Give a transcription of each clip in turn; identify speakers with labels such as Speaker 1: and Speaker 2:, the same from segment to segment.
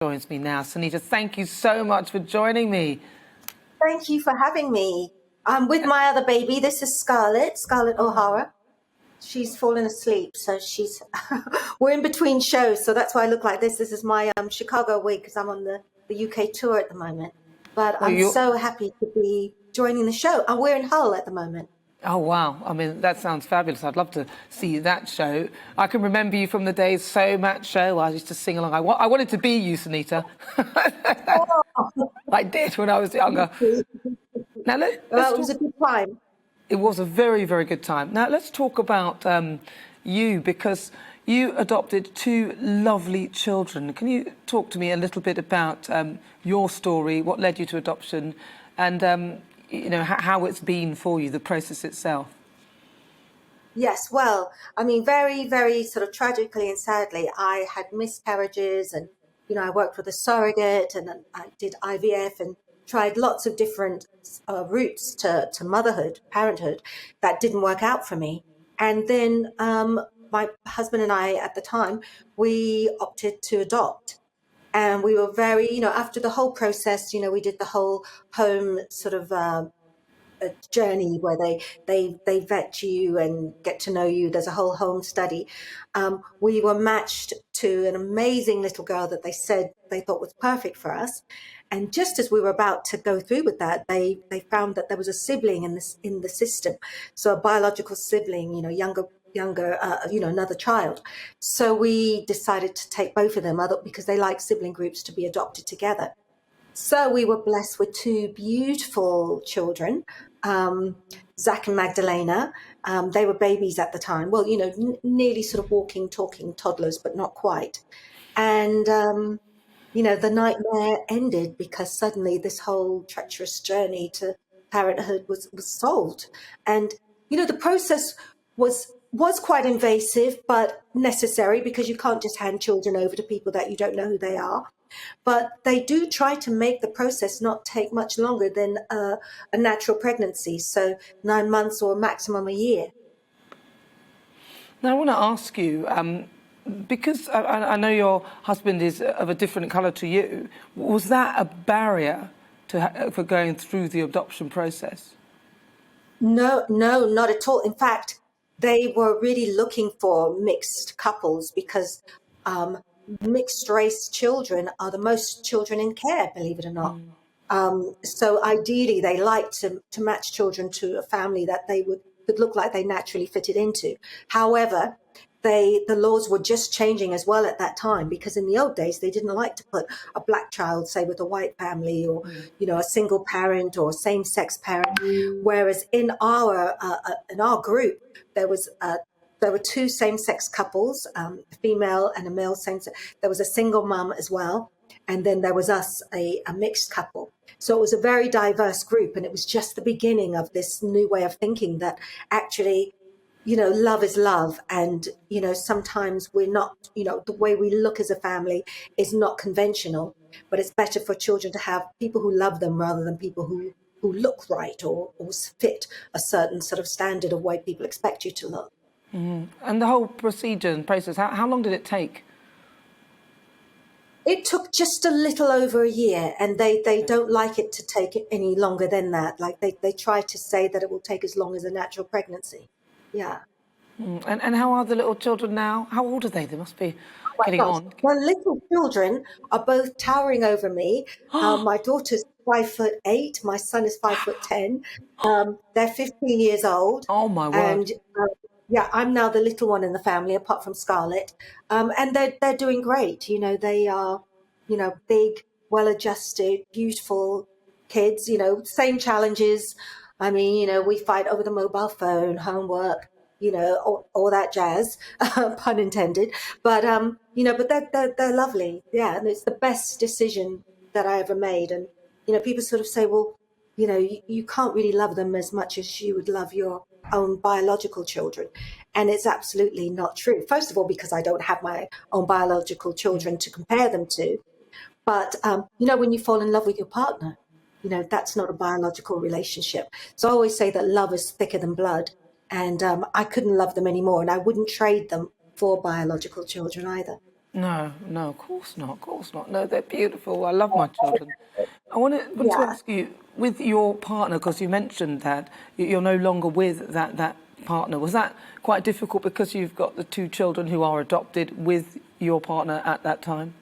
Speaker 1: Joins me now. Sinitta, thank you so much for joining me.
Speaker 2: Thank you for having me. I'm with my other baby. This is Scarlett O'Hara. She's fallen asleep, so she's. We're in between shows, so that's why I look like this. This is my Chicago wig because I'm on the UK tour at the moment. But I'm so happy to be joining the show. And we're in Hull at the moment.
Speaker 1: Oh, wow. I mean, that sounds fabulous. I'd love to see that show. I can remember you from the days So Much Show. I used to sing along. I wanted to be you, Sinitta. I did when I was younger. Now, it
Speaker 2: was a good time.
Speaker 1: It was a very, very good time. Now, let's talk about you, because you adopted two lovely children. Can you talk to me a little bit about your story, what led you to adoption, and how it's been for you, the process itself?
Speaker 2: Yes, well, I mean, very, very sort of tragically and sadly, I had miscarriages and, I worked with a surrogate and I did IVF and tried lots of different routes to motherhood, parenthood, that didn't work out for me. And then my husband and I, at the time, we opted to adopt. And we were very, after the whole process, we did the whole home sort of a journey where they vet you and get to know you. There's a whole home study. We were matched to an amazing little girl that they said they thought was perfect for us. And just as we were about to go through with that, they found that there was a sibling in the system. So a biological sibling, younger, another child. So we decided to take both of them because they like sibling groups to be adopted together. So we were blessed with two beautiful children, Zach and Magdalena. They were babies at the time. Well, nearly sort of walking, talking toddlers, but not quite. And, the nightmare ended because suddenly this whole treacherous journey to parenthood was solved. And, the process was quite invasive, but necessary because you can't just hand children over to people that you don't know who they are. But they do try to make the process not take much longer than a natural pregnancy, so 9 months or maximum a year.
Speaker 1: Now, I want to ask you, because I know your husband is of a different colour to you, was that a barrier for going through the adoption process?
Speaker 2: No, not at all. In fact, they were really looking for mixed couples because mixed race children are the most children in care, believe it or not. So ideally, they like to match children to a family that they would look like they naturally fitted into. However, the laws were just changing as well at that time, because in the old days, they didn't like to put a black child, say, with a white family or, a single parent or same-sex parent. Whereas in our group, there were two same-sex couples, a female and a male same-sex. There was a single mum as well. And then there was us, a mixed couple. So it was a very diverse group. And it was just the beginning of this new way of thinking that actually, love is love. And, sometimes we're not, the way we look as a family is not conventional. But it's better for children to have people who love them rather than people who look right or fit a certain sort of standard of way people expect you to look.
Speaker 1: And the whole procedure and process, how long did it take?
Speaker 2: It took just a little over a year, and they don't like it to take any longer than that. Like they try to say that it will take as long as a natural pregnancy. Yeah.
Speaker 1: And how are the little children now? How old are they? They must be getting on.
Speaker 2: The little children are both towering over me. My daughter's 5'8", my son is 5'10". They're 15 years old.
Speaker 1: Oh my word!
Speaker 2: And yeah, I'm now the little one in the family, apart from Scarlett. And they're doing great. They are, big, well-adjusted, beautiful kids, same challenges. I mean, we fight over the mobile phone, homework, all that jazz, pun intended. But, but they're lovely. Yeah. And it's the best decision that I ever made. And, people sort of say, well, you can't really love them as much as you would love your own biological children. And it's absolutely not true. First of all, because I don't have my own biological children to compare them to. But, when you fall in love with your partner, that's not a biological relationship. So I always say that love is thicker than blood. And I couldn't love them anymore. And I wouldn't trade them for biological children either.
Speaker 1: No, no, of course not, of course not. No, they're beautiful. I love my children. I want to
Speaker 2: Yeah.
Speaker 1: ask you, with your partner, because you mentioned that you're no longer with that partner. Was that quite difficult because you've got the two children who are adopted with your partner at that time?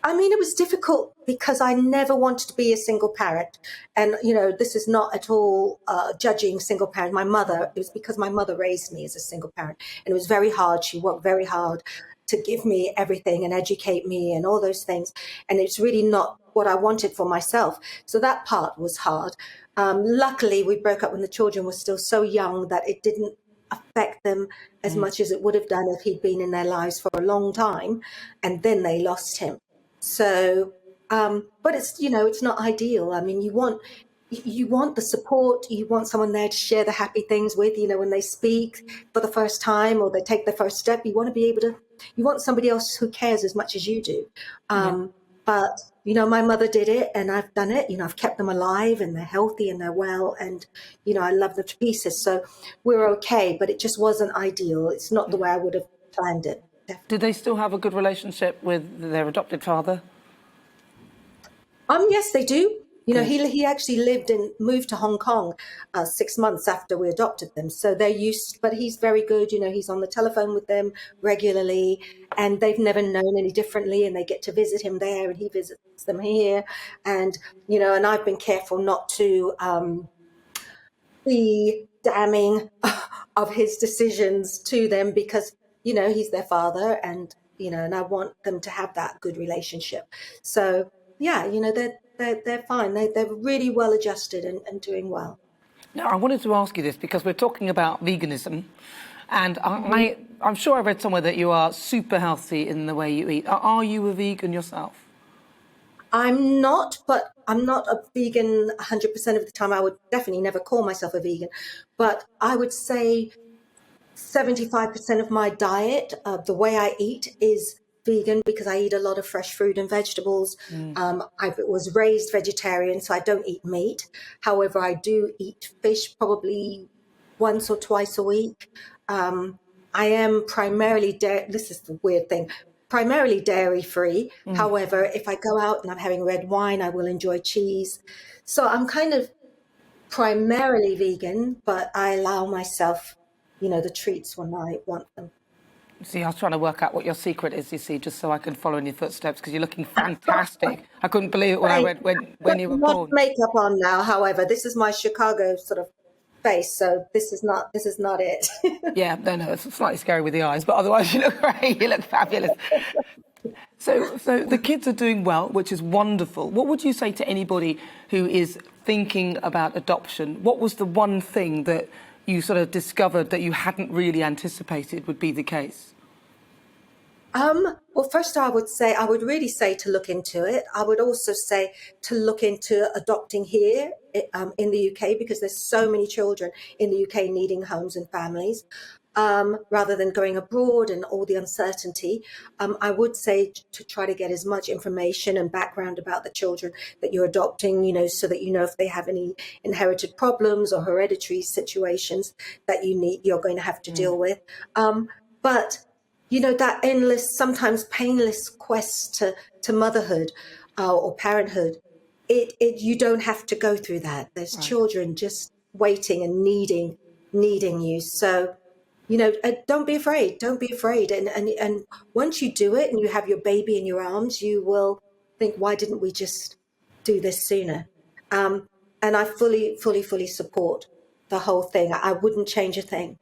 Speaker 2: I mean, it was difficult because I never wanted to be a single parent. And, this is not at all judging single parent. My mother, it was because my mother raised me as a single parent. And it was very hard. She worked very hard to give me everything and educate me and all those things. And it's really not what I wanted for myself. So that part was hard. Luckily, we broke up when the children were still so young that it didn't affect them as much as it would have done if he'd been in their lives for a long time and then they lost him. So, but it's not ideal. I mean, you want the support. You want someone there to share the happy things with. When they speak for the first time or they take the first step, you want to be able to. You want somebody else who cares as much as you do.
Speaker 1: Yeah.
Speaker 2: But my mother did it, and I've done it. I've kept them alive, and they're healthy, and they're well, and I love them to pieces. So we're okay. But it just wasn't ideal. It's not the way I would have planned it.
Speaker 1: Do they still have a good relationship with their adopted father?
Speaker 2: Yes, they do.
Speaker 1: Good.
Speaker 2: He actually lived and moved to Hong Kong 6 months after we adopted them. So they're used, but he's very good. He's on the telephone with them regularly, and they've never known any differently. And they get to visit him there, and he visits them here. And and I've been careful not to be damning of his decisions to them because he's their father, and I want them to have that good relationship. So yeah, they're fine. They're really well adjusted and doing well.
Speaker 1: Now, I wanted to ask you this because we're talking about veganism, and
Speaker 2: Mhm.
Speaker 1: I'm sure I read somewhere that you are super healthy in the way you eat. Are you a vegan yourself?
Speaker 2: I'm not, but I'm not a vegan 100% of the time. I would definitely never call myself a vegan, but I would say 75% of my diet, the way I eat, is vegan because I eat a lot of fresh fruit and vegetables. I was raised vegetarian, so I don't eat meat. However, I do eat fish probably once or twice a week. I am primarily this is the weird thing, primarily dairy free. However, if I go out and I'm having red wine, I will enjoy cheese. So I'm kind of primarily vegan, but I allow myself, the treats when I want them.
Speaker 1: See, I was trying to work out what your secret is, you see, just so I can follow in your footsteps because you're looking fantastic. I couldn't believe it when I
Speaker 2: Thank
Speaker 1: read
Speaker 2: you.
Speaker 1: when
Speaker 2: Got
Speaker 1: you
Speaker 2: a
Speaker 1: were
Speaker 2: lot of
Speaker 1: born.
Speaker 2: makeup on now, however. This is my Chicago sort of face, so this is not it.
Speaker 1: Yeah, no, it's slightly scary with the eyes, but otherwise you look great. You look fabulous. So the kids are doing well, which is wonderful. What would you say to anybody who is thinking about adoption? What was the one thing that you sort of discovered that you hadn't really anticipated would be the case?
Speaker 2: Well, first I would really say to look into it. I would also say to look into adopting here in the UK because there's so many children in the UK needing homes and families. Rather than going abroad and all the uncertainty, I would say to try to get as much information and background about the children that you're adopting, so that if they have any inherited problems or hereditary situations that you're going to have to deal with. But that endless, sometimes painless quest to motherhood or parenthood, you don't have to go through that. There's
Speaker 1: Right.
Speaker 2: children just waiting and needing you. So, don't be afraid. Don't be afraid. And once you do it and you have your baby in your arms, you will think, why didn't we just do this sooner? And I fully support the whole thing. I wouldn't change a thing.